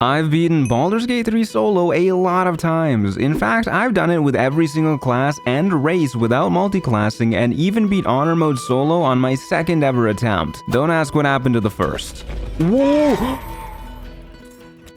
I've beaten Baldur's Gate 3 solo a lot of times. In fact, I've done it with every single class and race without multiclassing, and even beat Honor Mode solo on my second ever attempt. Don't ask what happened to the first. Whoa!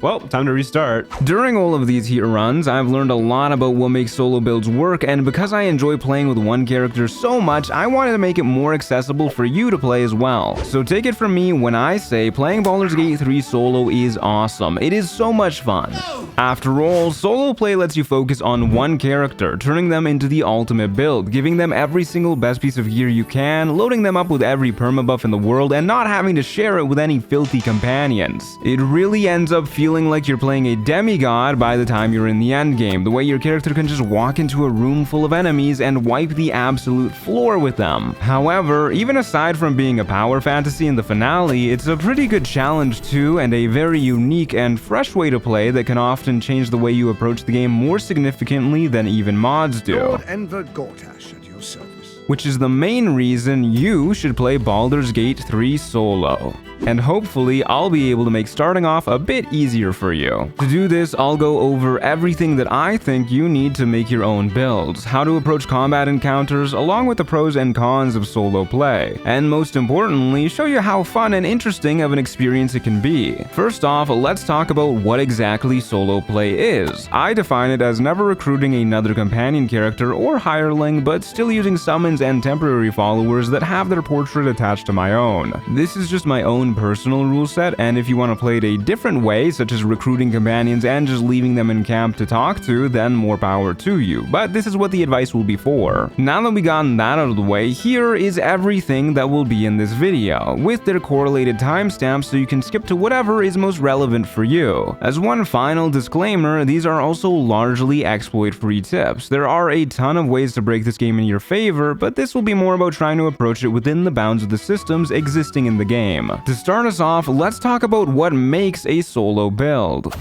Well, time to restart. During all of these heat runs, I've learned a lot about what makes solo builds work, and because I enjoy playing with one character so much, I wanted to make it more accessible for you to play as well. So take it from me when I say playing Baldur's Gate 3 solo is awesome. It is so much fun. After all, solo play lets you focus on one character, turning them into the ultimate build, giving them every single best piece of gear you can, loading them up with every permabuff in the world, and not having to share it with any filthy companions. It really ends up feeling like you're playing a demigod by the time you're in the endgame, the way your character can just walk into a room full of enemies and wipe the absolute floor with them. However, even aside from being a power fantasy in the finale, it's a pretty good challenge too, and a very unique and fresh way to play that can often change the way you approach the game more significantly than even mods do. Lord Enver Gortash at your service. Which is the main reason you should play Baldur's Gate 3 solo. And hopefully I'll be able to make starting off a bit easier for you. To do this, I'll go over everything that I think you need to make your own builds, how to approach combat encounters, along with the pros and cons of solo play, and most importantly, show you how fun and interesting of an experience it can be. First off, let's talk about what exactly solo play is. I define it as never recruiting another companion character or hireling, but still using summons and temporary followers that have their portrait attached to my own. This is just my own personal rule set, and if you want to play it a different way, such as recruiting companions and just leaving them in camp to talk to, then more power to you, but this is what the advice will be for. Now that we gotten that out of the way, here is everything that will be in this video, with their correlated timestamps so you can skip to whatever is most relevant for you. As one final disclaimer, these are also largely exploit-free tips. There are a ton of ways to break this game in your favor, but this will be more about trying to approach it within the bounds of the systems existing in the game. To start us off, let's talk about what makes a solo build.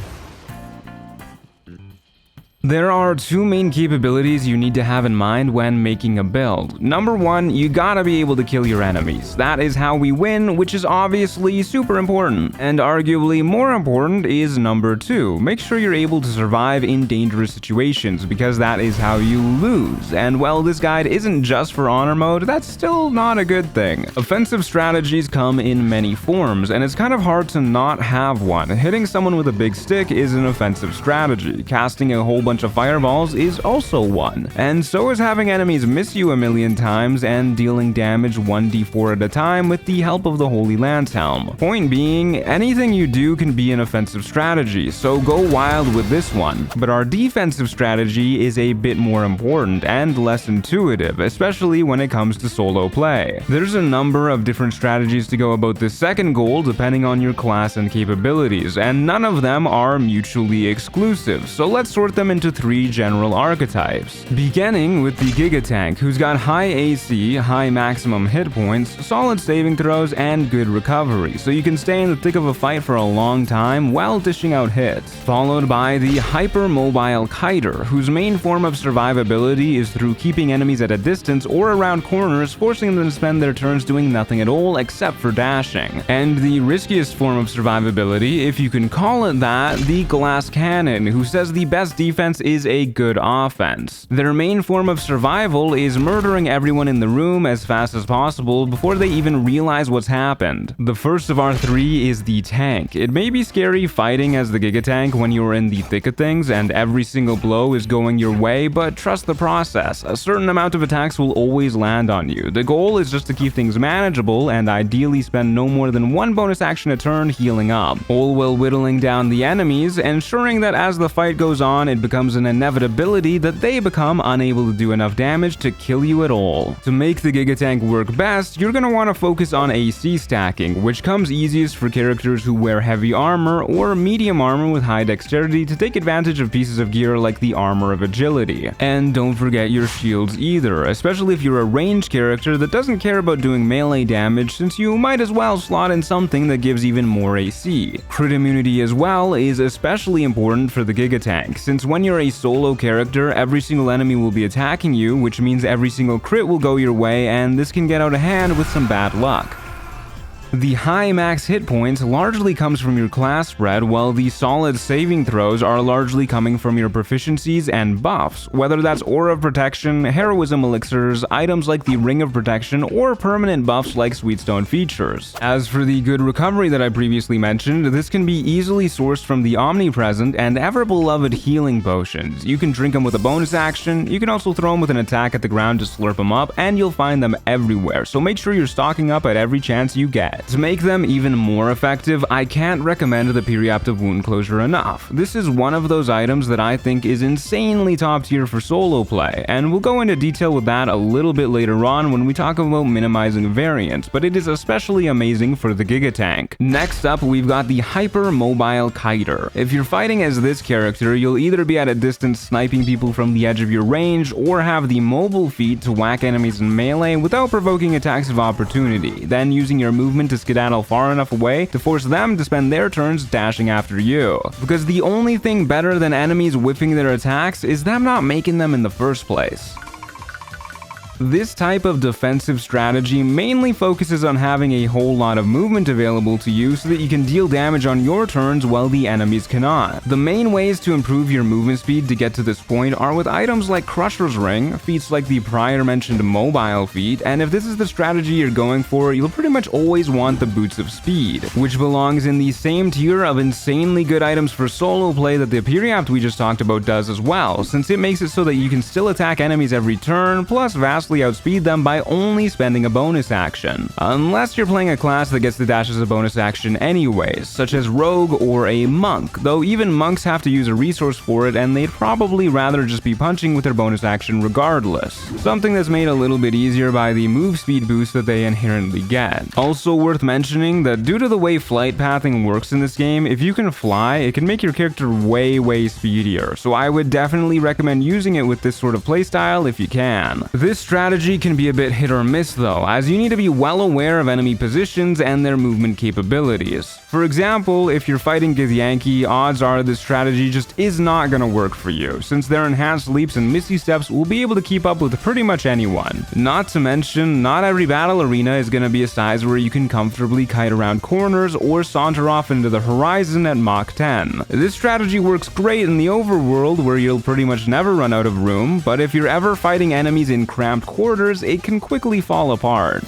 There are two main capabilities you need to have in mind when making a build. Number one, you gotta be able to kill your enemies. That is how we win, which is obviously super important. And arguably more important is number two, make sure you're able to survive in dangerous situations, because that is how you lose. And while this guide isn't just for honor mode, that's still not a good thing. Offensive strategies come in many forms, and it's kind of hard to not have one. Hitting someone with a big stick is an offensive strategy. Casting a whole bunch of fireballs is also one. And so is having enemies miss you a million times and dealing damage 1d4 at a time with the help of the Holy Lance Helm. Point being, anything you do can be an offensive strategy, so go wild with this one. But our defensive strategy is a bit more important and less intuitive, especially when it comes to solo play. There's a number of different strategies to go about this second goal depending on your class and capabilities, and none of them are mutually exclusive, so let's sort them into three general archetypes. Beginning with the Giga Tank, who's got high AC, high maximum hit points, solid saving throws, and good recovery, so you can stay in the thick of a fight for a long time while dishing out hits. Followed by the Hyper-Mobile Kiter, whose main form of survivability is through keeping enemies at a distance or around corners, forcing them to spend their turns doing nothing at all except for dashing. And the riskiest form of survivability, if you can call it that, the Glass Cannon, who says the best defense is a good offense. Their main form of survival is murdering everyone in the room as fast as possible before they even realize what's happened. The first of our three is the Tank. It may be scary fighting as the Giga Tank when you're in the thick of things and every single blow is going your way, but trust the process. A certain amount of attacks will always land on you. The goal is just to keep things manageable and ideally spend no more than one bonus action a turn healing up, all while whittling down the enemies, ensuring that as the fight goes on, it becomes an inevitability that they become unable to do enough damage to kill you at all. To make the Giga Tank work best, you're gonna want to focus on AC stacking, which comes easiest for characters who wear heavy armor or medium armor with high dexterity to take advantage of pieces of gear like the Armor of Agility. And don't forget your shields either, especially if you're a ranged character that doesn't care about doing melee damage, since you might as well slot in something that gives even more AC. Crit immunity as well is especially important for the Giga Tank, since when you're a solo character, every single enemy will be attacking you, which means every single crit will go your way, and this can get out of hand with some bad luck. The high max hit points largely comes from your class spread, while the solid saving throws are largely coming from your proficiencies and buffs, whether that's Aura of Protection, Heroism Elixirs, items like the Ring of Protection, or permanent buffs like Sweetstone features. As for the good recovery that I previously mentioned, this can be easily sourced from the omnipresent and ever-beloved healing potions. You can drink them with a bonus action, you can also throw them with an attack at the ground to slurp them up, and you'll find them everywhere, so make sure you're stocking up at every chance you get. To make them even more effective, I can't recommend the Periaptive Wound Closure enough. This is one of those items that I think is insanely top tier for solo play, and we'll go into detail with that a little bit later on when we talk about minimizing variance, but it is especially amazing for the Giga Tank. Next up, we've got the Hyper Mobile Kiter. If you're fighting as this character, you'll either be at a distance sniping people from the edge of your range, or have the mobile feat to whack enemies in melee without provoking attacks of opportunity, then using your movement to skedaddle far enough away to force them to spend their turns dashing after you. Because the only thing better than enemies whiffing their attacks is them not making them in the first place. This type of defensive strategy mainly focuses on having a whole lot of movement available to you so that you can deal damage on your turns while the enemies cannot. The main ways to improve your movement speed to get to this point are with items like Crusher's Ring, feats like the prior mentioned mobile feat, and if this is the strategy you're going for, you'll pretty much always want the Boots of Speed, which belongs in the same tier of insanely good items for solo play that the Periapt we just talked about does as well, since it makes it so that you can still attack enemies every turn, plus vastly outspeed them by only spending a bonus action. Unless you're playing a class that gets the dash as a bonus action anyways, such as Rogue or a Monk, though even monks have to use a resource for it and they'd probably rather just be punching with their bonus action regardless. Something that's made a little bit easier by the move speed boost that they inherently get. Also worth mentioning that due to the way flight pathing works in this game, if you can fly, it can make your character way speedier, so I would definitely recommend using it with this sort of playstyle if you can. This strategy can be a bit hit or miss though, as you need to be well aware of enemy positions and their movement capabilities. For example, if you're fighting Githyanki, odds are this strategy just is not gonna work for you, since their enhanced leaps and misty steps will be able to keep up with pretty much anyone. Not to mention, not every battle arena is gonna be a size where you can comfortably kite around corners or saunter off into the horizon at Mach 10. This strategy works great in the overworld where you'll pretty much never run out of room, but if you're ever fighting enemies in cramped quarters, it can quickly fall apart.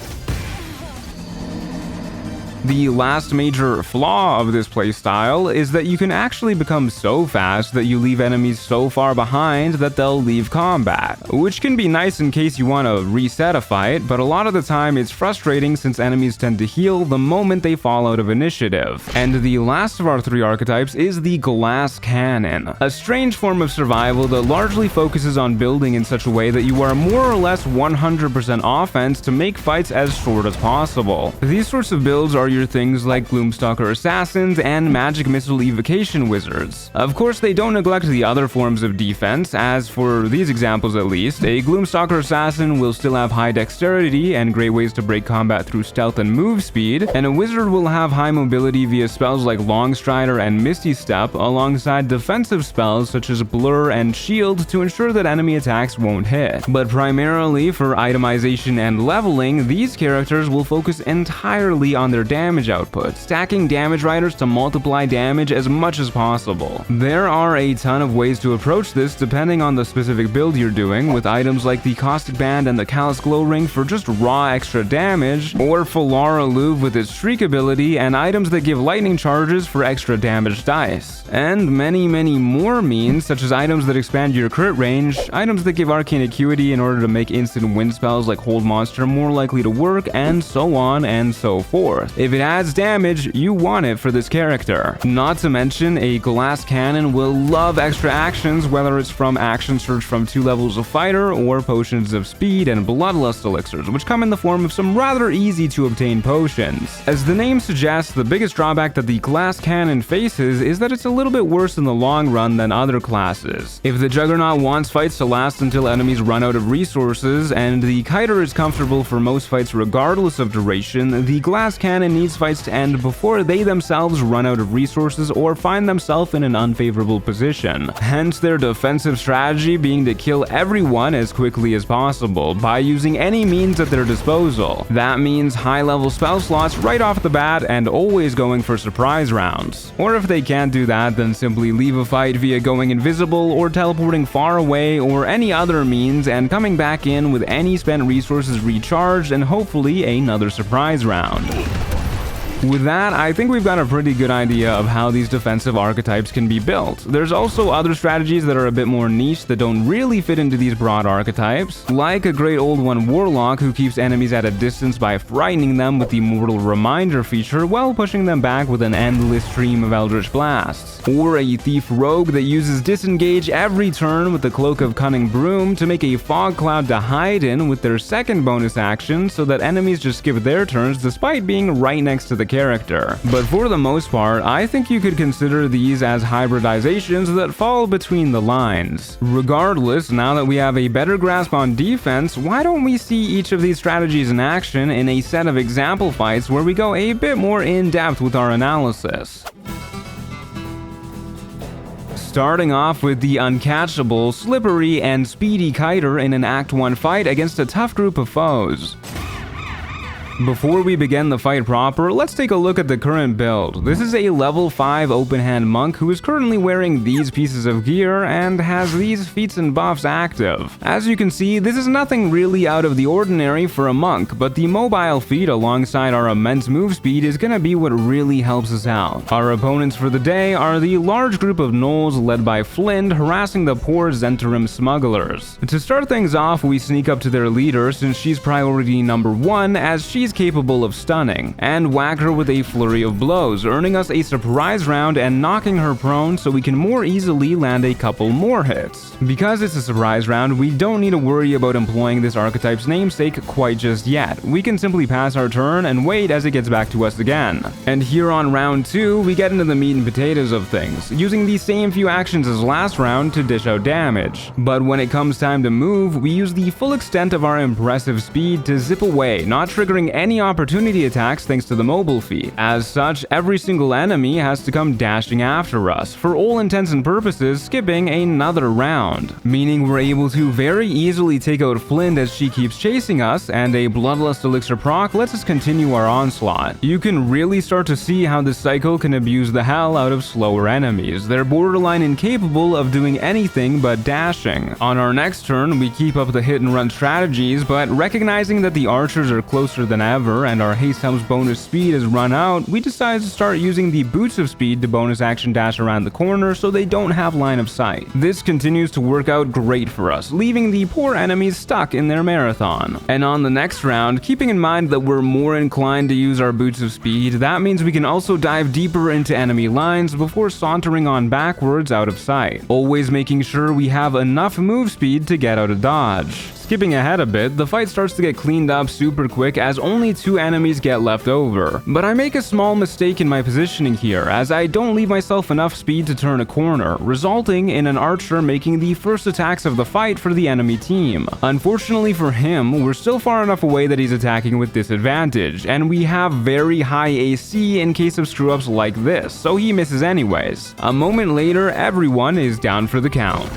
The last major flaw of this playstyle is that you can actually become so fast that you leave enemies so far behind that they'll leave combat, which can be nice in case you want to reset a fight, but a lot of the time it's frustrating since enemies tend to heal the moment they fall out of initiative. And the last of our three archetypes is the Glass Cannon, a strange form of survival that largely focuses on building in such a way that you are more or less 100% offense to make fights as short as possible. These sorts of builds are your things like Gloomstalker Assassins and Magic Missile Evocation Wizards. Of course, they don't neglect the other forms of defense, as for these examples at least, a Gloomstalker Assassin will still have high dexterity and great ways to break combat through stealth and move speed, and a Wizard will have high mobility via spells like Longstrider and Misty Step, alongside defensive spells such as Blur and Shield to ensure that enemy attacks won't hit. But primarily for itemization and leveling, these characters will focus entirely on their damage output, stacking damage riders to multiply damage as much as possible. There are a ton of ways to approach this depending on the specific build you're doing, with items like the Caustic Band and the Callous Glow Ring for just raw extra damage, or Falara Louve with its Shriek ability, and items that give lightning charges for extra damage dice. And many more means, such as items that expand your crit range, items that give arcane acuity in order to make instant wind spells like Hold Monster more likely to work, and so on and so forth. If it adds damage, you want it for this character. Not to mention, a Glass Cannon will love extra actions, whether it's from Action Surge from 2 levels of Fighter or Potions of Speed and Bloodlust Elixirs, which come in the form of some rather easy to obtain potions. As the name suggests, the biggest drawback that the Glass Cannon faces is that it's a little bit worse in the long run than other classes. If the Juggernaut wants fights to last until enemies run out of resources, and the Kiter is comfortable for most fights regardless of duration, the Glass Cannon these fights to end before they themselves run out of resources or find themselves in an unfavorable position. Hence their defensive strategy being to kill everyone as quickly as possible by using any means at their disposal. That means high-level spell slots right off the bat and always going for surprise rounds. Or if they can't do that, then simply leave a fight via going invisible or teleporting far away or any other means and coming back in with any spent resources recharged and hopefully another surprise round. With that, I think we've got a pretty good idea of how these defensive archetypes can be built. There's also other strategies that are a bit more niche that don't really fit into these broad archetypes, like a great old one Warlock who keeps enemies at a distance by frightening them with the Mortal Reminder feature while pushing them back with an endless stream of Eldritch Blasts, or a Thief Rogue that uses Disengage every turn with the Cloak of Cunning Broom to make a fog cloud to hide in with their second bonus action so that enemies just skip their turns despite being right next to the character. But for the most part, I think you could consider these as hybridizations that fall between the lines. Regardless, now that we have a better grasp on defense, why don't we see each of these strategies in action in a set of example fights where we go a bit more in depth with our analysis. Starting off with the uncatchable, slippery, and speedy Kiter in an Act 1 fight against a tough group of foes. Before we begin the fight proper, let's take a look at the current build. This is a level 5 open hand monk who is currently wearing these pieces of gear and has these feats and buffs active. As you can see, this is nothing really out of the ordinary for a monk, but the mobile feat alongside our immense move speed is gonna be what really helps us out. Our opponents for the day are the large group of gnolls led by Flint harassing the poor Zhentarim smugglers. To start things off, we sneak up to their leader since she's priority number 1 as she's capable of stunning, and whack her with a flurry of blows, earning us a surprise round and knocking her prone so we can more easily land a couple more hits. Because it's a surprise round, we don't need to worry about employing this archetype's namesake quite just yet. We can simply pass our turn and wait as it gets back to us again. And here on round 2, we get into the meat and potatoes of things, using the same few actions as last round to dish out damage. But when it comes time to move, we use the full extent of our impressive speed to zip away, not triggering any opportunity attacks thanks to the mobile feat. As such, every single enemy has to come dashing after us, for all intents and purposes skipping another round. Meaning we're able to very easily take out Flint as she keeps chasing us, and a Bloodlust Elixir proc lets us continue our onslaught. You can really start to see how this cycle can abuse the hell out of slower enemies. They're borderline incapable of doing anything but dashing. On our next turn, we keep up the hit and run strategies, but recognizing that the archers are closer than ever and our haste helm's bonus speed has run out, we decide to start using the boots of speed to bonus action dash around the corner so they don't have line of sight. This continues to work out great for us, leaving the poor enemies stuck in their marathon. And on the next round, keeping in mind that we're more inclined to use our boots of speed, that means we can also dive deeper into enemy lines before sauntering on backwards out of sight, always making sure we have enough move speed to get out of dodge. Skipping ahead a bit, the fight starts to get cleaned up super quick as only 2 enemies get left over. But I make a small mistake in my positioning here, as I don't leave myself enough speed to turn a corner, resulting in an archer making the first attacks of the fight for the enemy team. Unfortunately for him, we're still far enough away that he's attacking with disadvantage, and we have very high AC in case of screw-ups like this, so he misses anyways. A moment later, everyone is down for the count.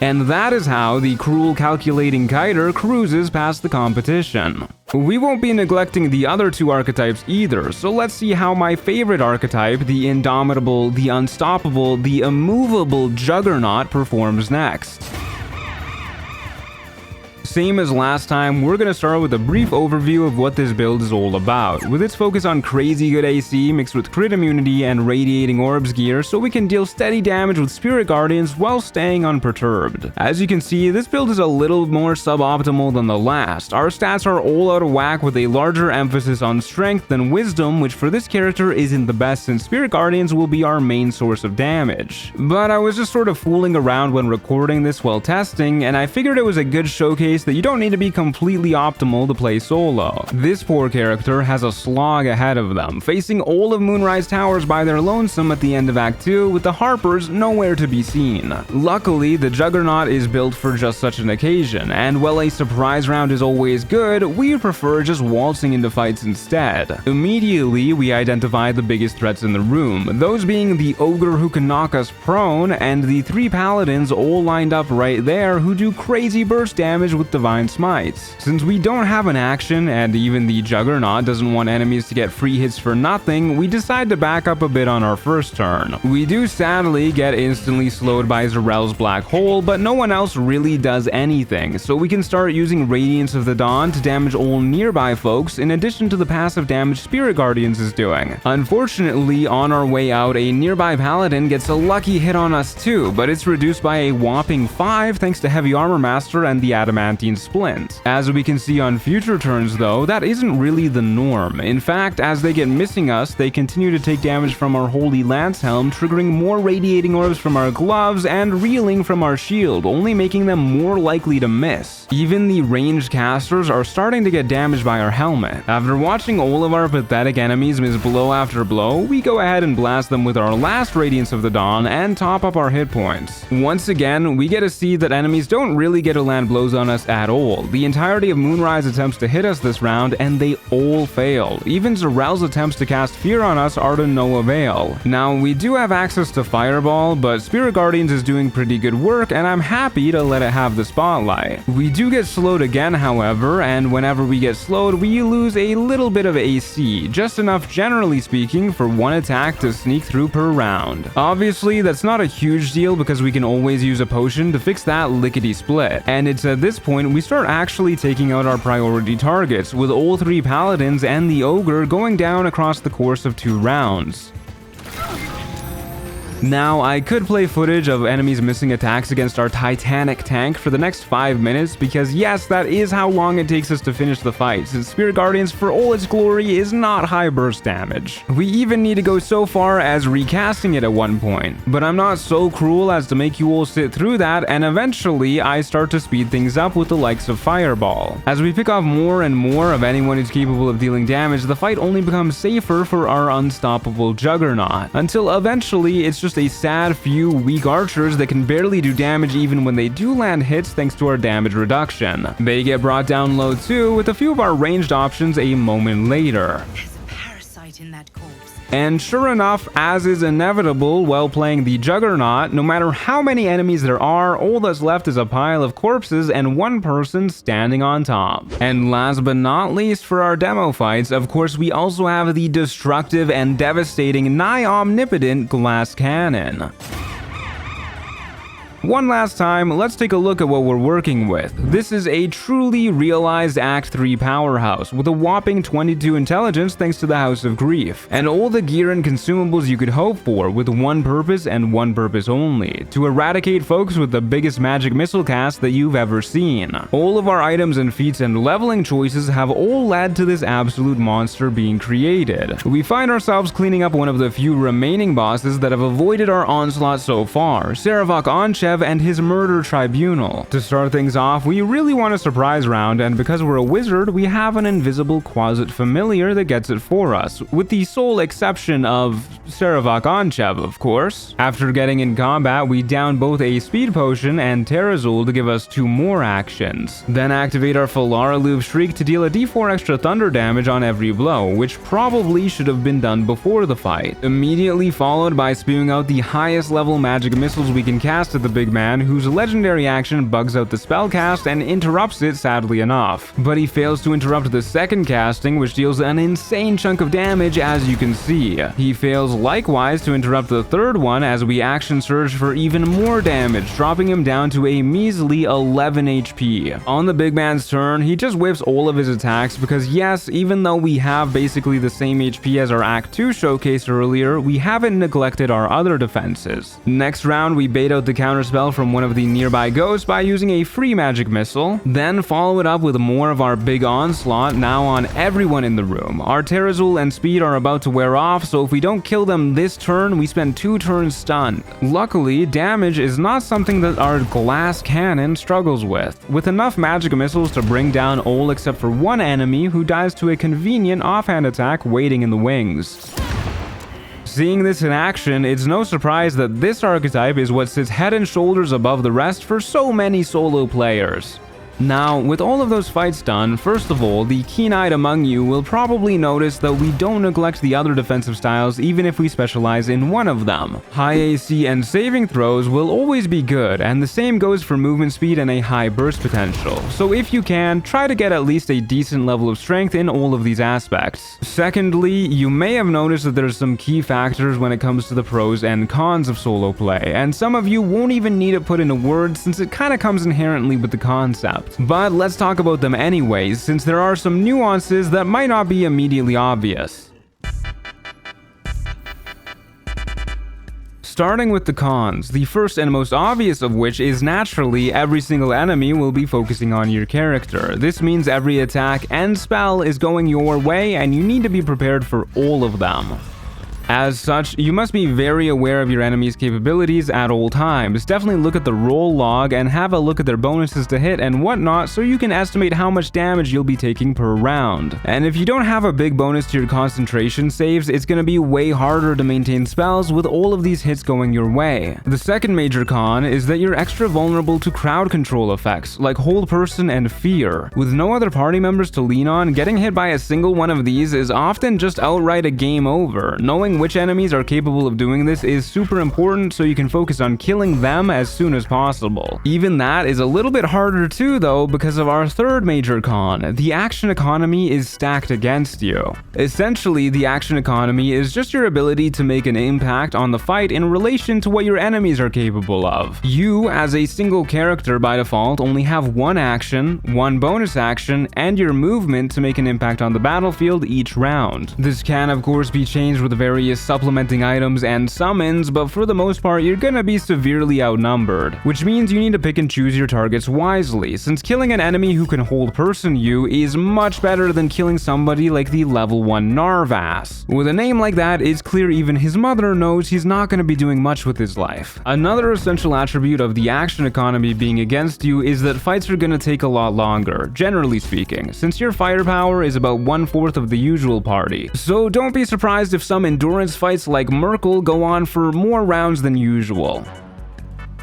And that is how the cruel calculating Kiter cruises past the competition. We won't be neglecting the other 2 archetypes either, so let's see how my favorite archetype, the indomitable, the unstoppable, the immovable Juggernaut performs next. Same as last time, we're gonna start with a brief overview of what this build is all about, with its focus on crazy good AC mixed with crit immunity and radiating orbs gear so we can deal steady damage with Spirit Guardians while staying unperturbed. As you can see, this build is a little more suboptimal than the last. Our stats are all out of whack with a larger emphasis on strength than wisdom, which for this character isn't the best since Spirit Guardians will be our main source of damage. But I was just sort of fooling around when recording this while testing, and I figured it was a good showcase case that you don't need to be completely optimal to play solo. This poor character has a slog ahead of them, facing all of Moonrise Towers by their lonesome at the end of Act 2 with the Harpers nowhere to be seen. Luckily, the Juggernaut is built for just such an occasion, and while a surprise round is always good, we prefer just waltzing into fights instead. Immediately, we identify the biggest threats in the room, those being the Ogre who can knock us prone, and the 3 Paladins all lined up right there who do crazy burst damage with Divine Smites. Since we don't have an action, and even the Juggernaut doesn't want enemies to get free hits for nothing, we decide to back up a bit on our first turn. We do sadly get instantly slowed by Zarel's Black Hole, but no one else really does anything, so we can start using Radiance of the Dawn to damage all nearby folks in addition to the passive damage Spirit Guardians is doing. Unfortunately, on our way out, a nearby Paladin gets a lucky hit on us too, but it's reduced by a whopping 5 thanks to Heavy Armor Master and the Adamantine Splint. As we can see on future turns though, that isn't really the norm. In fact, as they get missing us, they continue to take damage from our Holy Lance Helm, triggering more radiating orbs from our gloves and reeling from our shield, only making them more likely to miss. Even the ranged casters are starting to get damaged by our helmet. After watching all of our pathetic enemies miss blow after blow, we go ahead and blast them with our last Radiance of the Dawn and top up our hit points. Once again, we get to see that enemies don't really get to land blows on us at all. The entirety of Moonrise attempts to hit us this round, and they all fail. Even Zarel's attempts to cast Fear on us are to no avail. Now, we do have access to Fireball, but Spirit Guardians is doing pretty good work, and I'm happy to let it have the spotlight. We do get slowed again, however, and whenever we get slowed, we lose a little bit of AC, just enough generally speaking for one attack to sneak through per round. Obviously, that's not a huge deal because we can always use a potion to fix that lickety-split, and it's at this point we start actually taking out our priority targets, with all 3 Paladins and the Ogre going down across the course of 2 rounds. Now, I could play footage of enemies missing attacks against our Titanic tank for the next 5 minutes, because yes, that is how long it takes us to finish the fight, since Spirit Guardians, for all its glory, is not high burst damage. We even need to go so far as recasting it at one point, but I'm not so cruel as to make you all sit through that, and eventually I start to speed things up with the likes of Fireball. As we pick off more and more of anyone who's capable of dealing damage, the fight only becomes safer for our unstoppable Juggernaut, until eventually it's just a sad few weak archers that can barely do damage even when they do land hits thanks to our damage reduction. They get brought down low too, with a few of our ranged options a moment later. There's a parasite in that corpse. And sure enough, as is inevitable while playing the Juggernaut, no matter how many enemies there are, all that's left is a pile of corpses and one person standing on top. And last but not least for our demo fights, of course we also have the destructive and devastating nigh omnipotent glass cannon. One last time, let's take a look at what we're working with. This is a truly realized Act 3 powerhouse, with a whopping 22 intelligence thanks to the House of Grief, and all the gear and consumables you could hope for, with one purpose and one purpose only: to eradicate folks with the biggest magic missile cast that you've ever seen. All of our items and feats and leveling choices have all led to this absolute monster being created. We find ourselves cleaning up one of the few remaining bosses that have avoided our onslaught so far, Sarevok Onchev and his murder tribunal. To start things off, we really want a surprise round, and because we're a wizard, we have an invisible Quasit familiar that gets it for us, with the sole exception of Sarevok Onchev, of course. After getting in combat, we down both a speed potion and Terrazul to give us 2 more actions. Then activate our Falara Loop Shriek to deal a d4 extra thunder damage on every blow, which probably should have been done before the fight. Immediately followed by spewing out the highest level magic missiles we can cast at the big man, whose legendary action bugs out the spell cast and interrupts it, sadly enough. But he fails to interrupt the second casting, which deals an insane chunk of damage, as you can see. He fails likewise to interrupt the third one as we action surge for even more damage, dropping him down to a measly 11 HP. On the big man's turn, he just whips all of his attacks because yes, even though we have basically the same HP as our Act 2 showcase earlier, we haven't neglected our other defenses. Next round, we bait out the counter spell from one of the nearby ghosts by using a free magic missile, then follow it up with more of our big onslaught, now on everyone in the room. Our Terrazul and speed are about to wear off, so if we don't kill them this turn, we spend 2 turns stunned. Luckily, damage is not something that our glass cannon struggles with enough magic missiles to bring down all except for one enemy who dies to a convenient offhand attack waiting in the wings. Seeing this in action, it's no surprise that this archetype is what sits head and shoulders above the rest for so many solo players. Now, with all of those fights done, first of all, the keen-eyed among you will probably notice that we don't neglect the other defensive styles even if we specialize in one of them. High AC and saving throws will always be good, and the same goes for movement speed and a high burst potential. So if you can, try to get at least a decent level of strength in all of these aspects. Secondly, you may have noticed that there's some key factors when it comes to the pros and cons of solo play, and some of you won't even need it put into words since it kinda comes inherently with the concept. But let's talk about them anyways, since there are some nuances that might not be immediately obvious. Starting with the cons, the first and most obvious of which is naturally every single enemy will be focusing on your character. This means every attack and spell is going your way and you need to be prepared for all of them. As such, you must be very aware of your enemy's capabilities at all times. Definitely look at the roll log and have a look at their bonuses to hit and whatnot so you can estimate how much damage you'll be taking per round. And if you don't have a big bonus to your concentration saves, it's going to be way harder to maintain spells with all of these hits going your way. The second major con is that you're extra vulnerable to crowd control effects, like hold person and fear. With no other party members to lean on, getting hit by a single one of these is often just outright a game over. Knowing which enemies are capable of doing this is super important so you can focus on killing them as soon as possible. Even that is a little bit harder too though because of our third major con. The action economy is stacked against you. Essentially, the action economy is just your ability to make an impact on the fight in relation to what your enemies are capable of. You, as a single character by default, only have one action, one bonus action, and your movement to make an impact on the battlefield each round. This can of course be changed with various supplementing items and summons, but for the most part you're gonna be severely outnumbered, which means you need to pick and choose your targets wisely, since killing an enemy who can hold person you is much better than killing somebody like the level 1 Narvass. With a name like that, it's clear even his mother knows he's not gonna be doing much with his life. Another essential attribute of the action economy being against you is that fights are gonna take a lot longer, generally speaking, since your firepower is about 1/4 of the usual party. So don't be surprised if some endurance fights like Merkel go on for more rounds than usual.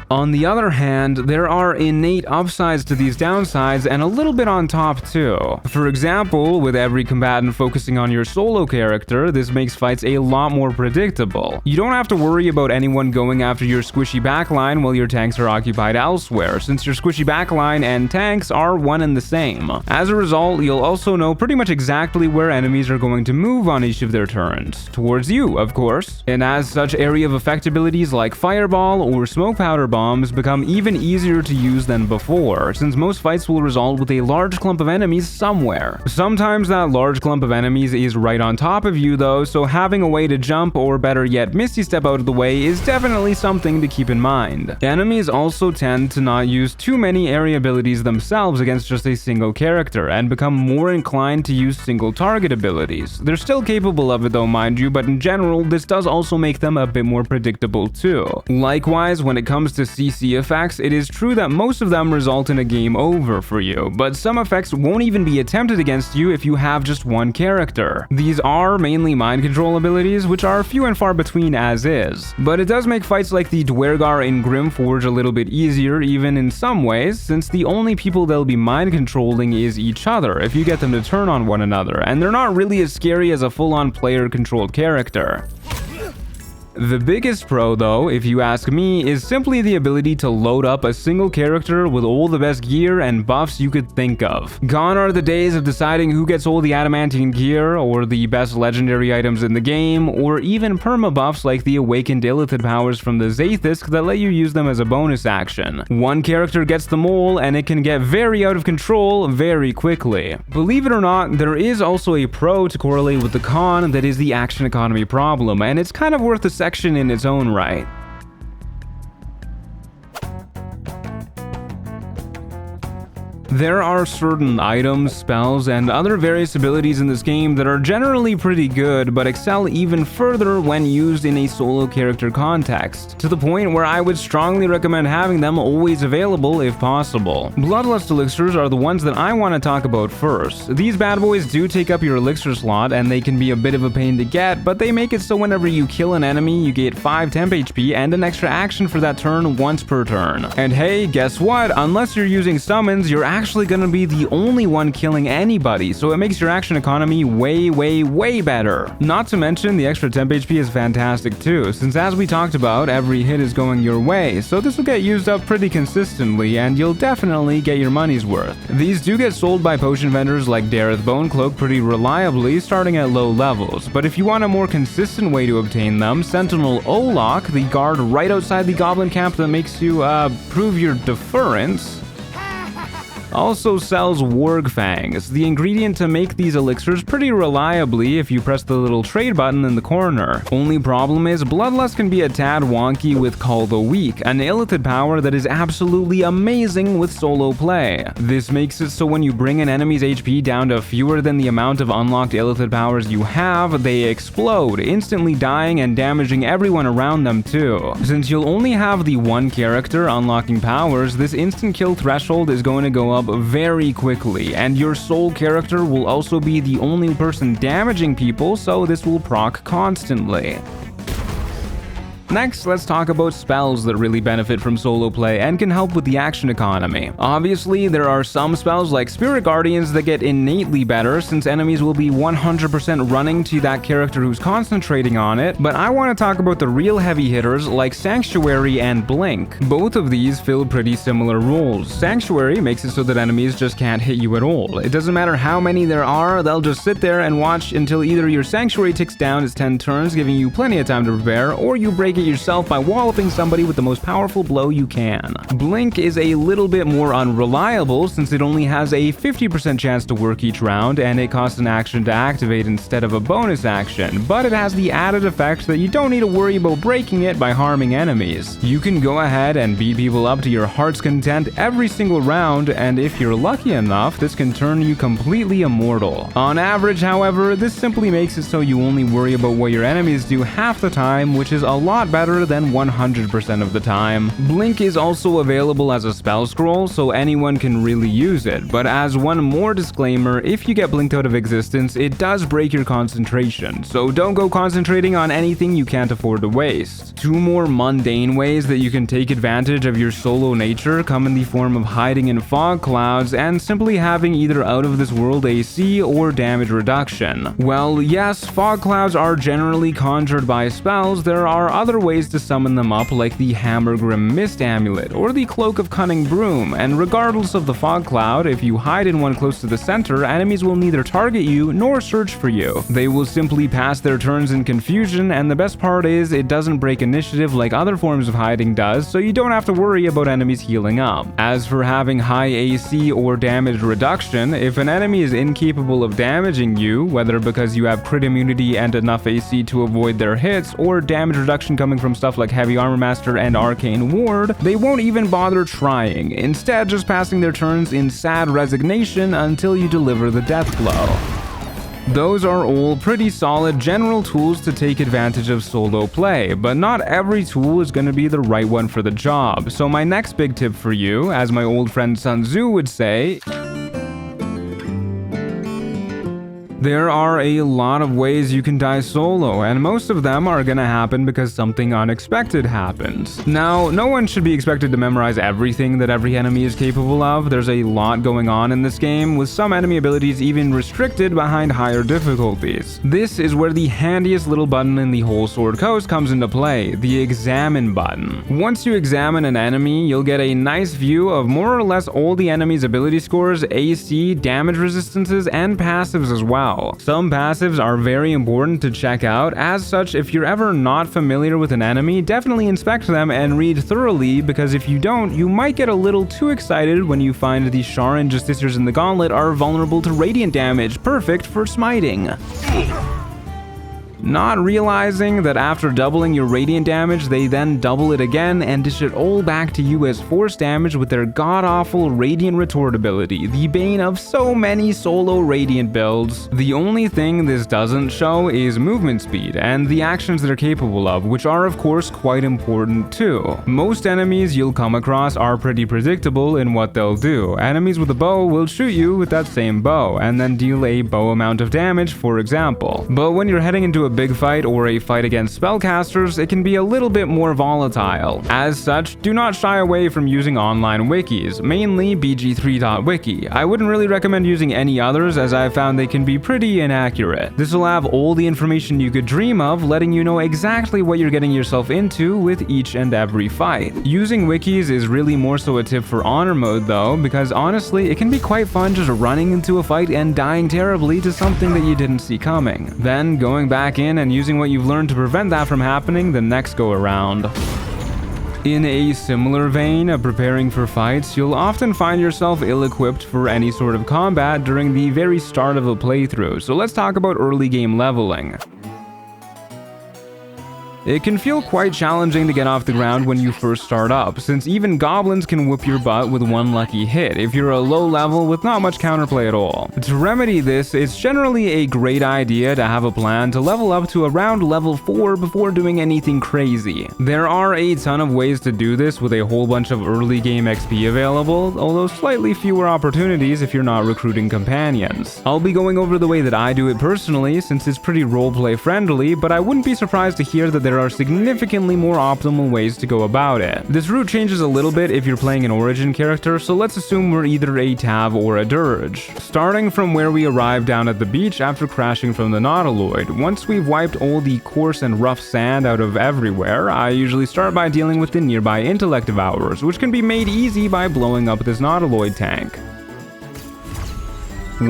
On the other hand, there are innate upsides to these downsides and a little bit on top too. For example, with every combatant focusing on your solo character, this makes fights a lot more predictable. You don't have to worry about anyone going after your squishy backline while your tanks are occupied elsewhere, since your squishy backline and tanks are one and the same. As a result, you'll also know pretty much exactly where enemies are going to move on each of their turns. Towards you, of course. And as such, area of effect abilities like Fireball or Smoke Powder Bombs become even easier to use than before, since most fights will result with a large clump of enemies somewhere. Sometimes that large clump of enemies is right on top of you though, so having a way to jump or better yet misty step out of the way is definitely something to keep in mind. Enemies also tend to not use too many area abilities themselves against just a single character and become more inclined to use single target abilities. They're still capable of it though, mind you, but in general this does also make them a bit more predictable too. Likewise, when it comes to CC effects, it is true that most of them result in a game over for you, but some effects won't even be attempted against you if you have just one character. These are mainly mind control abilities, which are few and far between as is, but it does make fights like the Duergar in Grimforge a little bit easier even in some ways, since the only people they'll be mind controlling is each other if you get them to turn on one another, and they're not really as scary as a full-on player controlled character. The biggest pro though, if you ask me, is simply the ability to load up a single character with all the best gear and buffs you could think of. Gone are the days of deciding who gets all the adamantine gear, or the best legendary items in the game, or even permabuffs like the awakened illithid powers from the Zaithisk that let you use them as a bonus action. One character gets them all, and it can get very out of control very quickly. Believe it or not, there is also a pro to correlate with the con that is the action economy problem, and it's kind of worth a section in its own right. There are certain items, spells, and other various abilities in this game that are generally pretty good, but excel even further when used in a solo character context, to the point where I would strongly recommend having them always available if possible. Bloodlust elixirs are the ones that I want to talk about first. These bad boys do take up your elixir slot, and they can be a bit of a pain to get, but they make it so whenever you kill an enemy, you get 5 temp HP and an extra action for that turn once per turn. And hey, guess what? Unless you're using summons, you're actually gonna be the only one killing anybody, so it makes your action economy way better. Not to mention, the extra temp HP is fantastic too, since as we talked about, every hit is going your way, so this will get used up pretty consistently, and you'll definitely get your money's worth. These do get sold by potion vendors like Dareth Bonecloak pretty reliably, starting at low levels, but if you want a more consistent way to obtain them, Sentinel Olok, the guard right outside the goblin camp that makes you, prove your deference, also sells Warg Fangs, the ingredient to make these elixirs pretty reliably if you press the little trade button in the corner. Only problem is, Bloodlust can be a tad wonky with Call the Weak, an illithid power that is absolutely amazing with solo play. This makes it so when you bring an enemy's HP down to fewer than the amount of unlocked illithid powers you have, they explode, instantly dying and damaging everyone around them too. Since you'll only have the one character unlocking powers, this instant kill threshold is going to go up very quickly, and your sole character will also be the only person damaging people, so this will proc constantly. Next, let's talk about spells that really benefit from solo play and can help with the action economy. Obviously, there are some spells like Spirit Guardians that get innately better since enemies will be 100% running to that character who's concentrating on it, but I want to talk about the real heavy hitters like Sanctuary and Blink. Both of these fill pretty similar roles. Sanctuary makes it so that enemies just can't hit you at all. It doesn't matter how many there are, they'll just sit there and watch until either your Sanctuary ticks down its 10 turns, giving you plenty of time to prepare, or you break it yourself by walloping somebody with the most powerful blow you can. Blink is a little bit more unreliable since it only has a 50% chance to work each round, and it costs an action to activate instead of a bonus action, but it has the added effect that you don't need to worry about breaking it by harming enemies. You can go ahead and beat people up to your heart's content every single round, and if you're lucky enough, this can turn you completely immortal. On average, however, this simply makes it so you only worry about what your enemies do half the time, which is a lot better than 100% of the time. Blink is also available as a spell scroll, so anyone can really use it, but as one more disclaimer, if you get blinked out of existence, it does break your concentration, so don't go concentrating on anything you can't afford to waste. Two more mundane ways that you can take advantage of your solo nature come in the form of hiding in fog clouds and simply having either out of this world AC or damage reduction. Well, yes, fog clouds are generally conjured by spells. There are other ways to summon them up, like the Hammergrim Mist Amulet or the Cloak of Cunning Broom, and regardless of the fog cloud, if you hide in one close to the center, enemies will neither target you nor search for you. They will simply pass their turns in confusion, and the best part is it doesn't break initiative like other forms of hiding does, so you don't have to worry about enemies healing up. As for having high AC or damage reduction, if an enemy is incapable of damaging you, whether because you have crit immunity and enough AC to avoid their hits, or damage reduction coming from stuff like Heavy Armor Master and Arcane Ward, they won't even bother trying, instead just passing their turns in sad resignation until you deliver the death blow. Those are all pretty solid general tools to take advantage of solo play, but not every tool is going to be the right one for the job. So my next big tip for you, as my old friend Sun Tzu would say, there are a lot of ways you can die solo, and most of them are gonna happen because something unexpected happens. Now, no one should be expected to memorize everything that every enemy is capable of. There's a lot going on in this game, with some enemy abilities even restricted behind higher difficulties. This is where the handiest little button in the whole Sword Coast comes into play, the Examine button. Once you examine an enemy, you'll get a nice view of more or less all the enemy's ability scores, AC, damage resistances, and passives as well. Some passives are very important to check out. As such, if you're ever not familiar with an enemy, definitely inspect them and read thoroughly, because if you don't, you might get a little too excited when you find the Sharan Justiciars in the Gauntlet are vulnerable to radiant damage, perfect for smiting. not realizing that after doubling your radiant damage, they then double it again and dish it all back to you as force damage with their god-awful Radiant Retort ability, the bane of so many solo Radiant builds. The only thing this doesn't show is movement speed and the actions they're capable of, which are of course quite important too. Most enemies you'll come across are pretty predictable in what they'll do. Enemies with a bow will shoot you with that same bow and then deal a bow amount of damage, for example. But when you're heading into a big fight or a fight against spellcasters, it can be a little bit more volatile. As such, do not shy away from using online wikis, mainly bg3.wiki. I wouldn't really recommend using any others as I've found they can be pretty inaccurate. This will have all the information you could dream of, letting you know exactly what you're getting yourself into with each and every fight. Using wikis is really more so a tip for honor mode though, because honestly, it can be quite fun just running into a fight and dying terribly to something that you didn't see coming. Then going back in and using what you've learned to prevent that from happening the next go around. In a similar vein of preparing for fights, you'll often find yourself ill-equipped for any sort of combat during the very start of a playthrough, so let's talk about early game leveling. It can feel quite challenging to get off the ground when you first start up, since even goblins can whoop your butt with one lucky hit if you're a low level with not much counterplay at all. To remedy this, it's generally a great idea to have a plan to level up to around level 4 before doing anything crazy. There are a ton of ways to do this with a whole bunch of early game XP available, although slightly fewer opportunities if you're not recruiting companions. I'll be going over the way that I do it personally since it's pretty roleplay friendly, but I wouldn't be surprised to hear that there are significantly more optimal ways to go about it. This route changes a little bit if you're playing an origin character, so let's assume we're either a Tav or a Dirge. Starting from where we arrived down at the beach after crashing from the Nautiloid, once we've wiped all the coarse and rough sand out of everywhere, I usually start by dealing with the nearby intellect devourers, which can be made easy by blowing up this Nautiloid tank.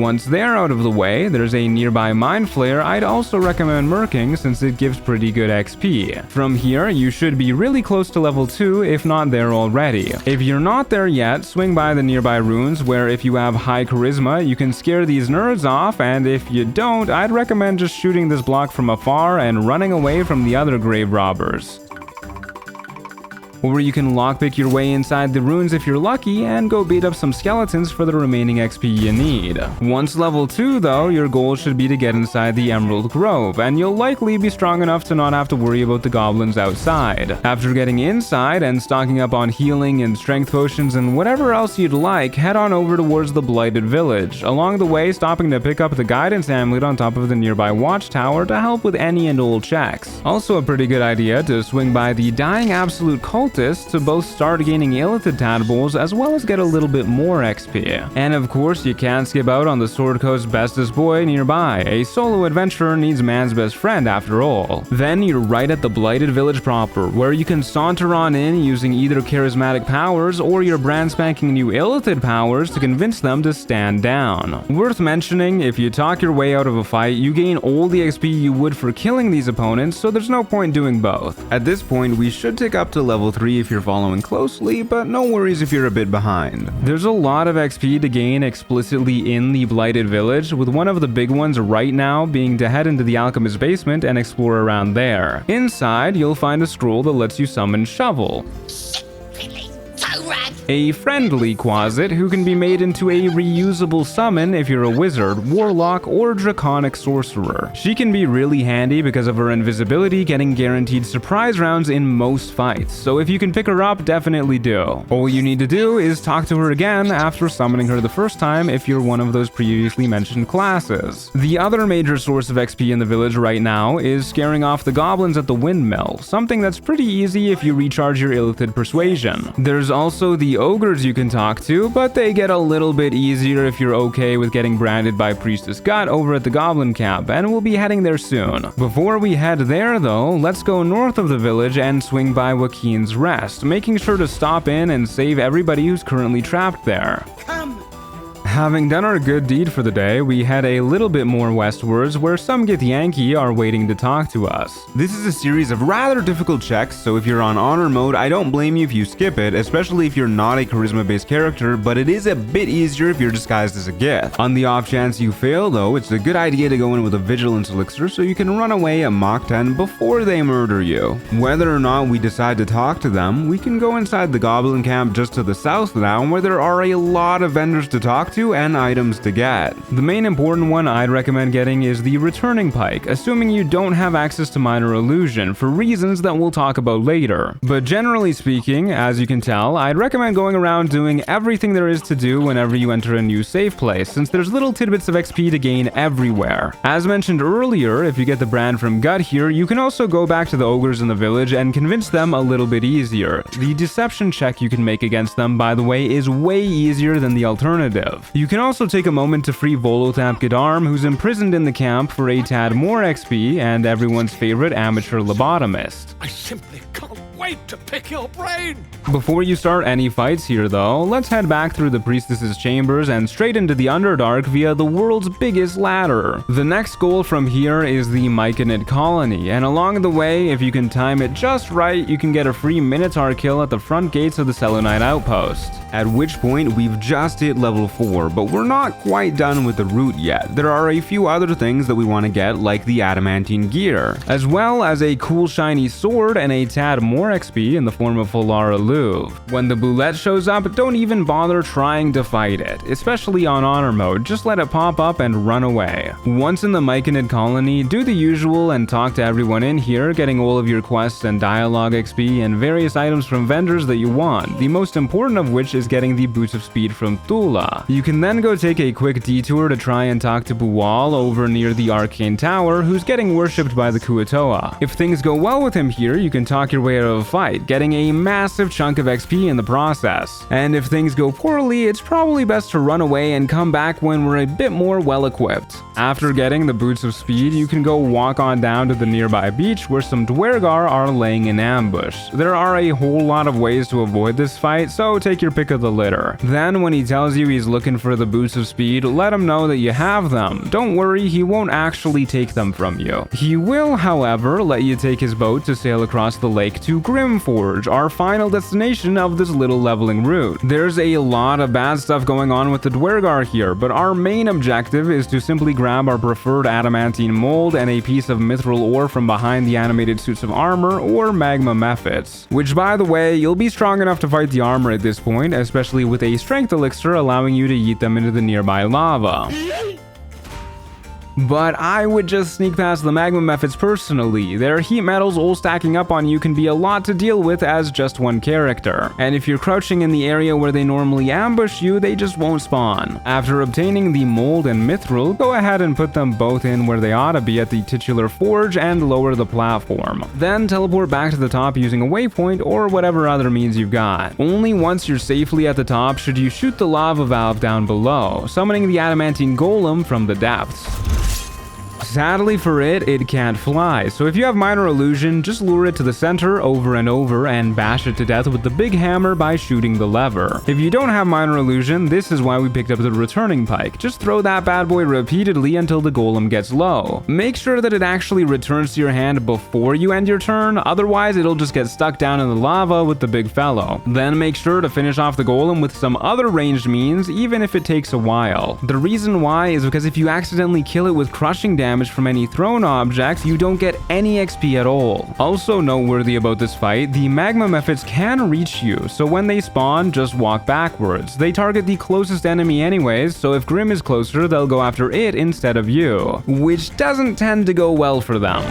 Once they're out of the way, there's a nearby Mind Flayer I'd also recommend murking since it gives pretty good XP. From here, you should be really close to level 2 if not there already. If you're not there yet, swing by the nearby runes where if you have high charisma, you can scare these nerds off, and if you don't, I'd recommend just shooting this block from afar and running away from the other grave robbers. Or you can lockpick your way inside the ruins if you're lucky and go beat up some skeletons for the remaining XP you need. Once level 2 though, your goal should be to get inside the Emerald Grove, and you'll likely be strong enough to not have to worry about the goblins outside. After getting inside and stocking up on healing and strength potions and whatever else you'd like, head on over towards the Blighted Village, along the way stopping to pick up the guidance amulet on top of the nearby watchtower to help with any and all checks. Also a pretty good idea to swing by the Dying Absolute Cultist to both start gaining illithid tadpoles as well as get a little bit more XP. And of course, you can't skip out on the Sword Coast bestest boy nearby. A solo adventurer needs man's best friend after all. Then you're right at the Blighted Village proper, where you can saunter on in using either charismatic powers or your brand spanking new illithid powers to convince them to stand down. Worth mentioning, if you talk your way out of a fight, you gain all the XP you would for killing these opponents, so there's no point doing both. At this point, we should tick up to level 3 if you're following closely, but no worries if you're a bit behind. There's a lot of XP to gain explicitly in the Blighted Village, with one of the big ones right now being to head into the Alchemist's basement and explore around there. Inside, you'll find a scroll that lets you summon Shovel, a friendly Quasit who can be made into a reusable summon if you're a wizard, warlock, or draconic sorcerer. She can be really handy because of her invisibility getting guaranteed surprise rounds in most fights, so if you can pick her up, definitely do. All you need to do is talk to her again after summoning her the first time if you're one of those previously mentioned classes. The other major source of XP in the village right now is scaring off the goblins at the windmill, something that's pretty easy if you recharge your illithid persuasion. There's also the ogres you can talk to, but they get a little bit easier if you're okay with getting branded by Priestess Gut over at the Goblin Camp, and we'll be heading there soon. Before we head there though, let's go north of the village and swing by Joaquin's Rest, making sure to stop in and save everybody who's currently trapped there. Having done our good deed for the day, we head a little bit more westwards where some Githyanki are waiting to talk to us. This is a series of rather difficult checks, so if you're on honor mode, I don't blame you if you skip it, especially if you're not a charisma-based character, but it is a bit easier if you're disguised as a Gith. On the off chance you fail though, it's a good idea to go in with a vigilance elixir so you can run away at Mach 10 before they murder you. Whether or not we decide to talk to them, we can go inside the goblin camp just to the south now where there are a lot of vendors to talk to and items to get. The main important one I'd recommend getting is the returning pike, assuming you don't have access to minor illusion for reasons that we'll talk about later. But generally speaking, as you can tell, I'd recommend going around doing everything there is to do whenever you enter a new safe place, since there's little tidbits of XP to gain everywhere. As mentioned earlier, if you get the brand from Gut here, you can also go back to the ogres in the village and convince them a little bit easier. The deception check you can make against them, by the way, is way easier than the alternative. You can also take a moment to free Volothamp Gedarm, who's imprisoned in the camp, for a tad more XP, and everyone's favorite amateur lobotomist. I simply can't wait to pick your brain! Before you start any fights here though, let's head back through the priestess's chambers and straight into the Underdark via the world's biggest ladder. The next goal from here is the Myconid colony, and along the way, if you can time it just right, you can get a free Minotaur kill at the front gates of the Selûnite outpost. At which point we've just hit level 4, but we're not quite done with the route yet. There are a few other things that we want to get, like the adamantine gear, as well as a cool shiny sword and a tad more XP in the form of Folara Louvre. When the boulette shows up, don't even bother trying to fight it, especially on honor mode, just let it pop up and run away. Once in the Myconid colony, do the usual and talk to everyone in here, getting all of your quests and dialogue XP and various items from vendors that you want, the most important of which is getting the Boots of Speed from Thula. You can then go take a quick detour to try and talk to Buwal over near the Arcane Tower, who's getting worshipped by the Kuatoa. If things go well with him here, you can talk your way out of a fight, getting a massive chunk of XP in the process. And if things go poorly, it's probably best to run away and come back when we're a bit more well equipped. After getting the Boots of Speed, you can go walk on down to the nearby beach where some Duergar are laying in ambush. There are a whole lot of ways to avoid this fight, so take your pick of the litter. Then when he tells you he's looking for the Boots of Speed, let him know that you have them. Don't worry, he won't actually take them from you. He will, however, let you take his boat to sail across the lake to Grimforge, our final destination of this little leveling route. There's a lot of bad stuff going on with the Duergar here, but our main objective is to simply grab our preferred adamantine mold and a piece of mithril ore from behind the animated suits of armor, or magma mephits. Which, by the way, you'll be strong enough to fight the armor at this point, especially with a strength elixir allowing you to yeet them into the nearby lava. But I would just sneak past the magma mephits personally. Their heat metals all stacking up on you can be a lot to deal with as just one character. And if you're crouching in the area where they normally ambush you, they just won't spawn. After obtaining the mold and mithril, go ahead and put them both in where they ought to be at the titular forge and lower the platform. Then teleport back to the top using a waypoint or whatever other means you've got. Only once you're safely at the top should you shoot the lava valve down below, summoning the adamantine golem from the depths. Sadly for it, it can't fly, so if you have minor illusion, just lure it to the center over and over and bash it to death with the big hammer by shooting the lever. If you don't have minor illusion, this is why we picked up the returning pike. Just throw that bad boy repeatedly until the golem gets low. Make sure that it actually returns to your hand before you end your turn, otherwise it'll just get stuck down in the lava with the big fellow. Then make sure to finish off the golem with some other ranged means, even if it takes a while. The reason why is because if you accidentally kill it with crushing damage from any thrown objects, you don't get any XP at all. Also noteworthy about this fight, the magma mephits can reach you, so when they spawn, just walk backwards. They target the closest enemy anyways, so if Grim is closer, they'll go after it instead of you, which doesn't tend to go well for them.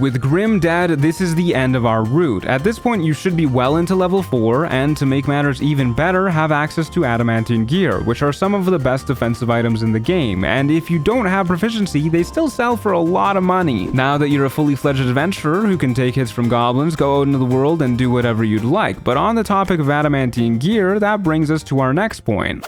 With Grim dead, this is the end of our route. At this point, you should be well into level 4, and to make matters even better, have access to adamantine gear, which are some of the best defensive items in the game, and if you don't have proficiency, they still sell for a lot of money. Now that you're a fully fledged adventurer who can take hits from goblins, go out into the world and do whatever you'd like, but on the topic of adamantine gear, that brings us to our next point.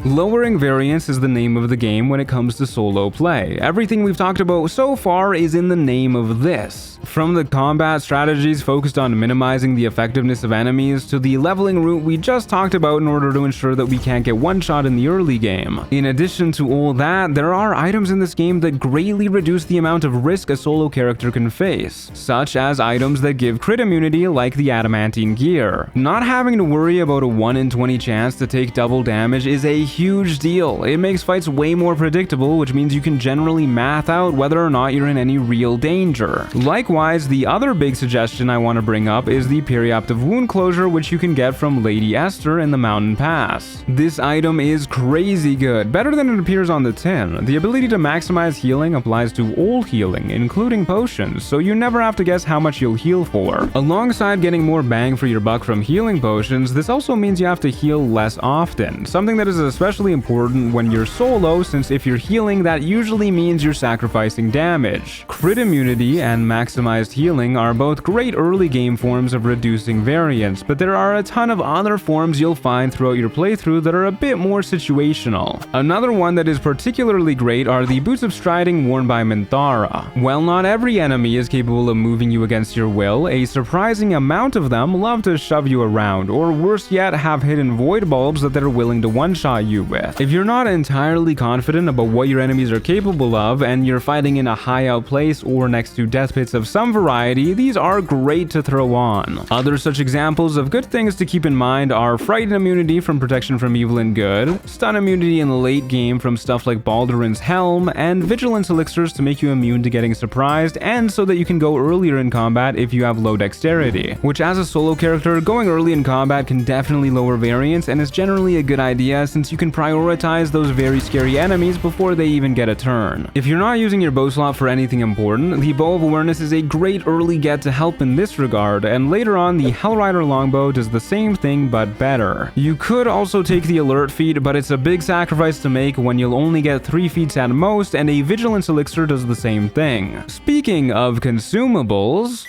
Lowering variance is the name of the game when it comes to solo play. Everything we've talked about so far is in the name of this. From the combat strategies focused on minimizing the effectiveness of enemies to the leveling route we just talked about in order to ensure that we can't get one-shot in the early game. In addition to all that, there are items in this game that greatly reduce the amount of risk a solo character can face, such as items that give crit immunity like the adamantine gear. Not having to worry about a 1 in 20 chance to take double damage is a huge deal. It makes fights way more predictable, which means you can generally math out whether or not you're in any real danger. Likewise, the other big suggestion I want to bring up is the perioptive wound closure, which you can get from Lady Esther in the Mountain Pass. This item is crazy good, better than it appears on the tin. The ability to maximize healing applies to all healing, including potions, so you never have to guess how much you'll heal for. Alongside getting more bang for your buck from healing potions, this also means you have to heal less often, something that is especially important when you're solo, since if you're healing, that usually means you're sacrificing damage. Crit immunity and maximized healing are both great early game forms of reducing variance, but there are a ton of other forms you'll find throughout your playthrough that are a bit more situational. Another one that is particularly great are the boots of striding worn by Minthara. While not every enemy is capable of moving you against your will, a surprising amount of them love to shove you around, or worse yet, have hidden void bulbs that they're willing to one-shot you with. If you're not entirely confident about what your enemies are capable of, and you're fighting in a high-out place or next to death pits of some variety, these are great to throw on. Other such examples of good things to keep in mind are frighten immunity from protection from evil and good, stun immunity in the late game from stuff like Baldur's Helm, and vigilance elixirs to make you immune to getting surprised, and so that you can go earlier in combat if you have low dexterity, which as a solo character, going early in combat can definitely lower variance and is generally a good idea since you can prioritize those very scary enemies before they even get a turn. If you're not using your bow slot for anything important, the Bow of Awareness is a great early get to help in this regard, and later on the Hellrider Longbow does the same thing but better. You could also take the Alert feat, but it's a big sacrifice to make when you'll only get 3 feats at most, and a Vigilance Elixir does the same thing. Speaking of consumables,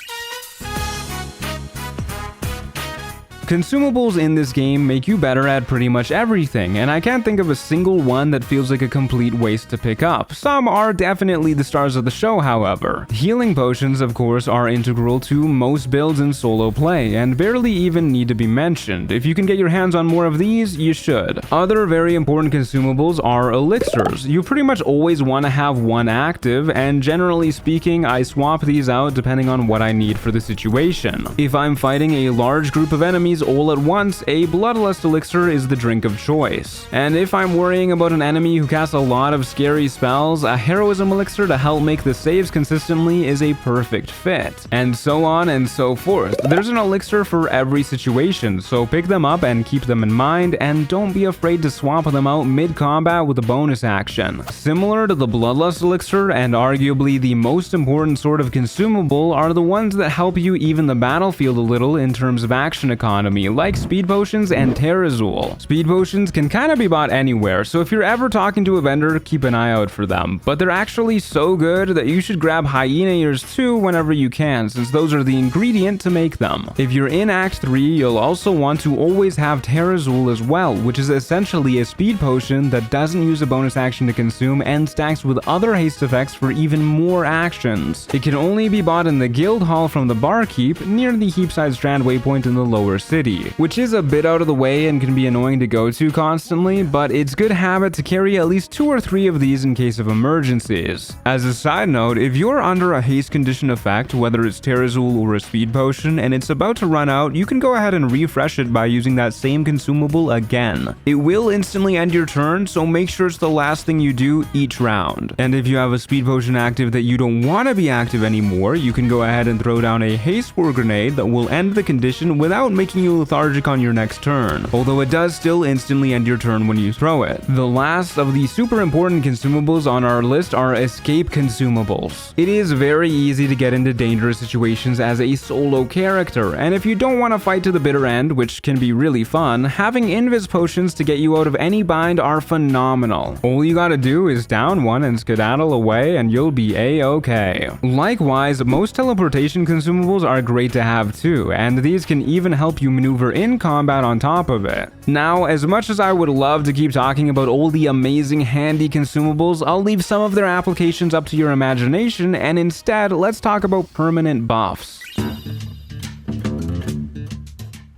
consumables in this game make you better at pretty much everything, and I can't think of a single one that feels like a complete waste to pick up. Some are definitely the stars of the show, however. Healing potions, of course, are integral to most builds in solo play, and barely even need to be mentioned. If you can get your hands on more of these, you should. Other very important consumables are elixirs. You pretty much always want to have one active, and generally speaking, I swap these out depending on what I need for the situation. If I'm fighting a large group of enemies all at once, a Bloodlust elixir is the drink of choice. And if I'm worrying about an enemy who casts a lot of scary spells, a Heroism elixir to help make the saves consistently is a perfect fit. And so on and so forth. There's an elixir for every situation, so pick them up and keep them in mind, and don't be afraid to swap them out mid-combat with a bonus action. Similar to the Bloodlust elixir, and arguably the most important sort of consumable, are the ones that help you even the battlefield a little in terms of action economy, like speed potions and Terrazul. Speed potions can kind of be bought anywhere, so if you're ever talking to a vendor, keep an eye out for them. But they're actually so good that you should grab hyena ears too whenever you can, since those are the ingredient to make them. If you're in Act 3, you'll also want to always have Terrazul as well, which is essentially a speed potion that doesn't use a bonus action to consume and stacks with other haste effects for even more actions. It can only be bought in the guild hall from the barkeep near the Heapside Strand waypoint in the lower city, which is a bit out of the way and can be annoying to go to constantly, but it's good habit to carry at least 2 or 3 of these in case of emergencies. As a side note, if you're under a haste condition effect, whether it's Terrazul or a speed potion, and it's about to run out, you can go ahead and refresh it by using that same consumable again. It will instantly end your turn, so make sure it's the last thing you do each round. And if you have a speed potion active that you don't want to be active anymore, you can go ahead and throw down a haste spore grenade that will end the condition without making you lethargic on your next turn, although it does still instantly end your turn when you throw it. The last of the super important consumables on our list are escape consumables. It is very easy to get into dangerous situations as a solo character, and if you don't want to fight to the bitter end, which can be really fun, having invis potions to get you out of any bind are phenomenal. All you gotta do is down one and skedaddle away and you'll be a-okay. Likewise, most teleportation consumables are great to have too, and these can even help you maneuver in combat on top of it. Now, as much as I would love to keep talking about all the amazing handy consumables, I'll leave some of their applications up to your imagination, and instead, let's talk about permanent buffs.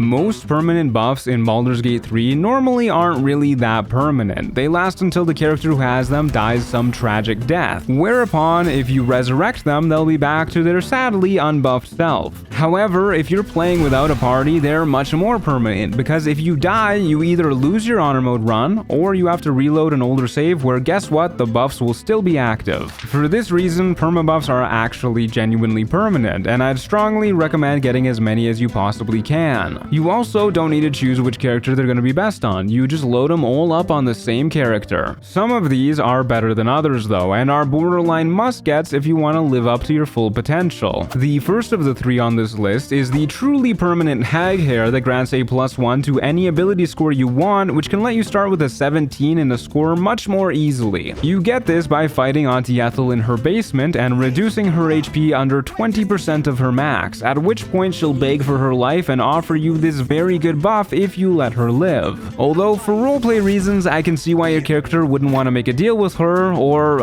Most permanent buffs in Baldur's Gate 3 normally aren't really that permanent. They last until the character who has them dies some tragic death, whereupon if you resurrect them, they'll be back to their sadly unbuffed self. However, if you're playing without a party, they're much more permanent, because if you die, you either lose your honor mode run, or you have to reload an older save where guess what, the buffs will still be active. For this reason, permabuffs are actually genuinely permanent, and I'd strongly recommend getting as many as you possibly can. You also don't need to choose which character they're going to be best on, you just load them all up on the same character. Some of these are better than others though, and are borderline must-gets if you want to live up to your full potential. The first of the three on this list is the truly permanent hag hair that grants a +1 to any ability score you want, which can let you start with a 17 in the score much more easily. You get this by fighting Auntie Ethel in her basement and reducing her HP under 20% of her max, at which point she'll beg for her life and offer you this very good buff if you let her live. Although for roleplay reasons, I can see why your character wouldn't want to make a deal with her or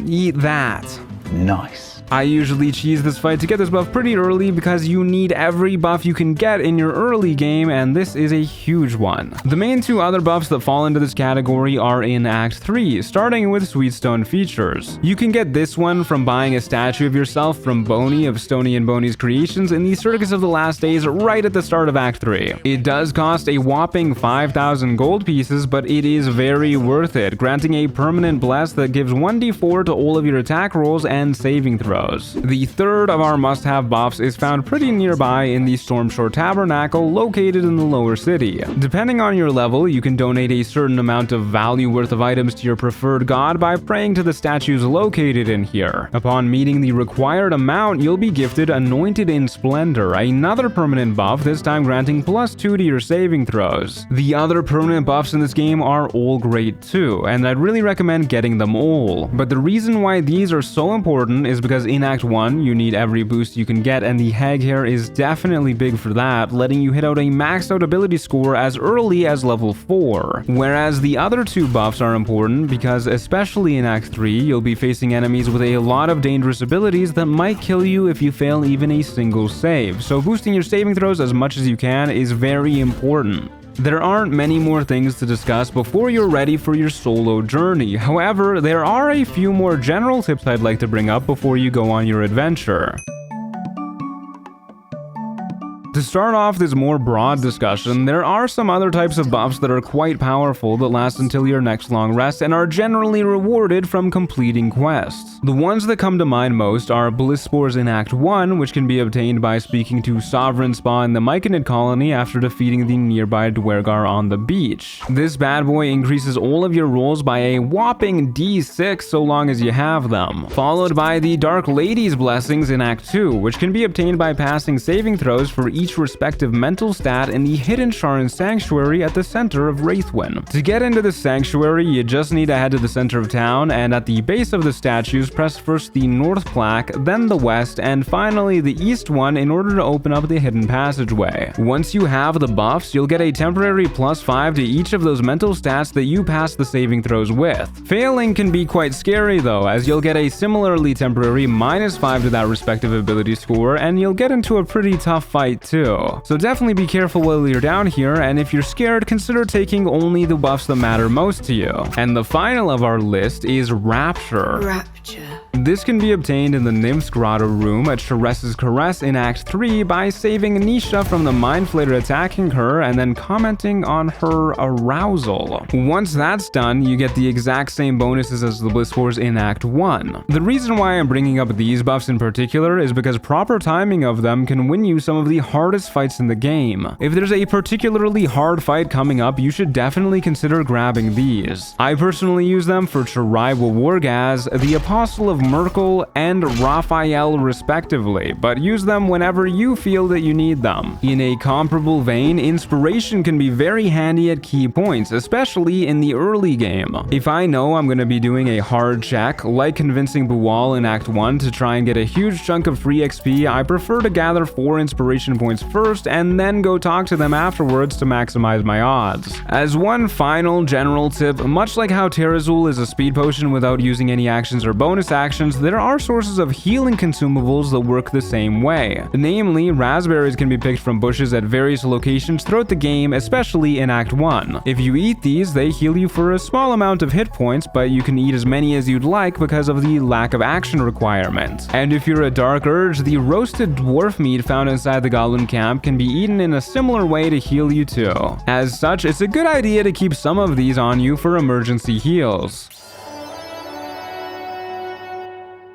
eat that. Nice. I usually cheese this fight to get this buff pretty early because you need every buff you can get in your early game, and this is a huge one. The main two other buffs that fall into this category are in Act 3, starting with Sweetstone features. You can get this one from buying a statue of yourself from Boney of Stony and Boney's Creations in the Circus of the Last Days right at the start of Act 3. It does cost a whopping 5,000 gold pieces, but it is very worth it, granting a permanent bless that gives 1d4 to all of your attack rolls and saving throws. The third of our must-have buffs is found pretty nearby in the Stormshore Tabernacle located in the lower city. Depending on your level, you can donate a certain amount of value worth of items to your preferred god by praying to the statues located in here. Upon meeting the required amount, you'll be gifted Anointed in Splendor, another permanent buff, this time granting +2 to your saving throws. The other permanent buffs in this game are all great too, and I'd really recommend getting them all. But the reason why these are so important is because in Act 1, you need every boost you can get, and the hag hair is definitely big for that, letting you hit out a maxed out ability score as early as level 4. Whereas the other two buffs are important because, especially in Act 3, you'll be facing enemies with a lot of dangerous abilities that might kill you if you fail even a single save, so boosting your saving throws as much as you can is very important. There aren't many more things to discuss before you're ready for your solo journey. However, there are a few more general tips I'd like to bring up before you go on your adventure. To start off this more broad discussion, there are some other types of buffs that are quite powerful that last until your next long rest and are generally rewarded from completing quests. The ones that come to mind most are Bliss Spores in Act 1, which can be obtained by speaking to Sovereign Spa in the Myconid colony after defeating the nearby Duergar on the beach. This bad boy increases all of your rolls by a whopping D6 so long as you have them. Followed by the Dark Lady's Blessings in Act 2, which can be obtained by passing saving throws for each respective mental stat in the hidden Sharon Sanctuary at the center of Wraithwin. To get into the sanctuary, you just need to head to the center of town, and at the base of the statues, press first the north plaque, then the west, and finally the east one in order to open up the hidden passageway. Once you have the buffs, you'll get a temporary +5 to each of those mental stats that you pass the saving throws with. Failing can be quite scary though, as you'll get a similarly temporary -5 to that respective ability score, and you'll get into a pretty tough fight too. So definitely be careful while you're down here, and if you're scared, consider taking only the buffs that matter most to you. And the final of our list is Rapture. This can be obtained in the Nymph's Grotto room at Sharess's Caress in Act 3 by saving Nisha from the Mind Flayer attacking her and then commenting on her arousal. Once that's done, you get the exact same bonuses as the Bliss Spores in Act 1. The reason why I'm bringing up these buffs in particular is because proper timing of them can win you some of the hardest fights in the game. If there's a particularly hard fight coming up, you should definitely consider grabbing these. I personally use them for Chiraiwa Wargaz, the Apostle of Merkel and Raphael respectively, but use them whenever you feel that you need them. In a comparable vein, inspiration can be very handy at key points, especially in the early game. If I know I'm going to be doing a hard check, like convincing Buwal in Act 1 to try and get a huge chunk of free XP, I prefer to gather 4 inspiration points first and then go talk to them afterwards to maximize my odds. As one final general tip, much like how Terrazul is a speed potion without using any actions or bonus actions, there are sources of healing consumables that work the same way. Namely, raspberries can be picked from bushes at various locations throughout the game, especially in Act 1. If you eat these, they heal you for a small amount of hit points, but you can eat as many as you'd like because of the lack of action requirement. And if you're a Dark Urge, the roasted dwarf meat found inside the goblin camp can be eaten in a similar way to heal you too. As such, it's a good idea to keep some of these on you for emergency heals.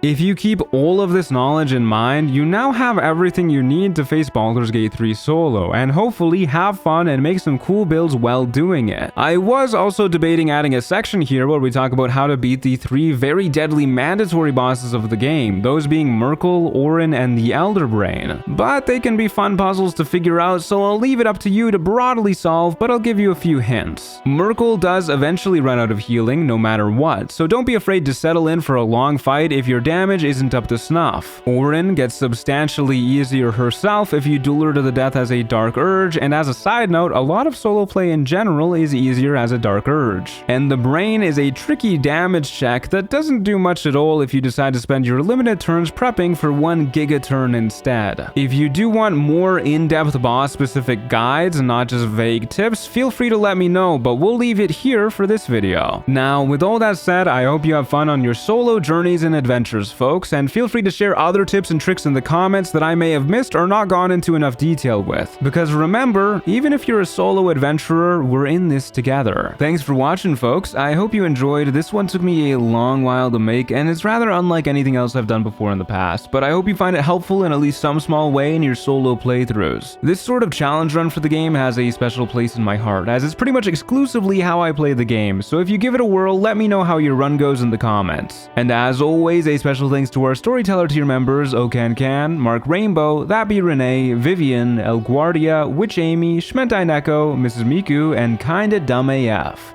If you keep all of this knowledge in mind, you now have everything you need to face Baldur's Gate 3 solo, and hopefully have fun and make some cool builds while doing it. I was also debating adding a section here where we talk about how to beat the 3 very deadly mandatory bosses of the game, those being Merkel, Orin, and the Elder Brain. But they can be fun puzzles to figure out, so I'll leave it up to you to broadly solve, but I'll give you a few hints. Merkel does eventually run out of healing no matter what, so don't be afraid to settle in for a long fight if your damage isn't up to snuff. Orin gets substantially easier herself if you duel her to the death as a Dark Urge, and as a side note, a lot of solo play in general is easier as a Dark Urge. And the Brain is a tricky damage check that doesn't do much at all if you decide to spend your limited turns prepping for 1 giga turn instead. If you do want more in-depth boss-specific guides and not just vague tips, feel free to let me know, but we'll leave it here for this video. Now, with all that said, I hope you have fun on your solo journeys and adventures, folks, and feel free to share other tips and tricks in the comments that I may have missed or not gone into enough detail with. Because remember, even if you're a solo adventurer, we're in this together. Thanks for watching, folks. I hope you enjoyed. This one took me a long while to make, and it's rather unlike anything else I've done before in the past, but I hope you find it helpful in at least some small way in your solo playthroughs. This sort of challenge run for the game has a special place in my heart, as it's pretty much exclusively how I play the game, so if you give it a whirl, let me know how your run goes in the comments. And as always, a special thanks to our Storyteller tier members, Okankan, Mark Rainbow, That Be Renee, Vivian, El Guardia, Witch Amy, Shmentai Neko, Mrs. Miku, and Kinda Dumb AF.